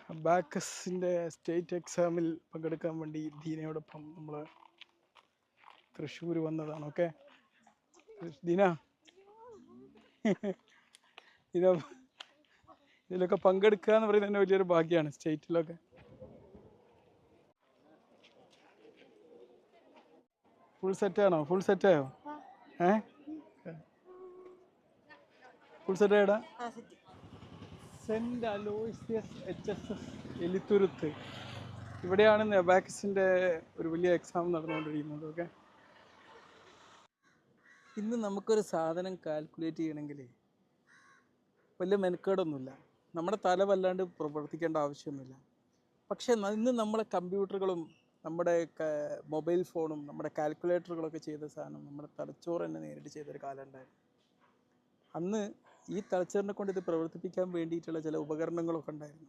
ബാക്കസിൻ്റെ state എക്സാമിൽ പങ്കെടുക്കാൻ വേണ്ടി ദീനയോടൊപ്പം നമ്മൾ തൃശ്ശൂർ വന്നതാണ്. ഓക്കെ ദീന, ഇതിലൊക്കെ പങ്കെടുക്കുക എന്ന് പറയുന്നത് തന്നെ വലിയൊരു ഭാഗ്യമാണ്. സ്റ്റേറ്റിലൊക്കെ ഫുൾ സെറ്റാണോ? ഫുൾ സെറ്റായോ? ഫുൾ സെറ്റായിടാ? സെൻറ്റ് അലോയ്സിയസ് HSS എലിത്തുരുത്ത്, ഇവിടെയാണ് ബാക്കസിൻ്റെ ഒരു വലിയ എക്സാം നടന്നുകൊണ്ടിരിക്കുന്നത്. ഓക്കെ, ഇന്ന് നമുക്കൊരു സാധനം കാൽക്കുലേറ്റ് ചെയ്യണമെങ്കിൽ വലിയ മെനക്കേടൊന്നുമില്ല, നമ്മുടെ തല വല്ലാണ്ട് പ്രവർത്തിക്കേണ്ട ആവശ്യമൊന്നുമില്ല. പക്ഷേ ഇന്ന് നമ്മളെ കമ്പ്യൂട്ടറുകളും നമ്മുടെ മൊബൈൽ ഫോണും നമ്മുടെ കാൽക്കുലേറ്ററുകളൊക്കെ ചെയ്ത സാധനം നമ്മുടെ തലച്ചോറ് തന്നെ നേരിട്ട് ചെയ്തൊരു കാലം ഉണ്ടായിരുന്നു. അന്ന് ഈ തലച്ചോറിനെ കൊണ്ട് ഇത് പ്രവർത്തിപ്പിക്കാൻ വേണ്ടിയിട്ടുള്ള ചില ഉപകരണങ്ങളൊക്കെ ഉണ്ടായിരുന്നു.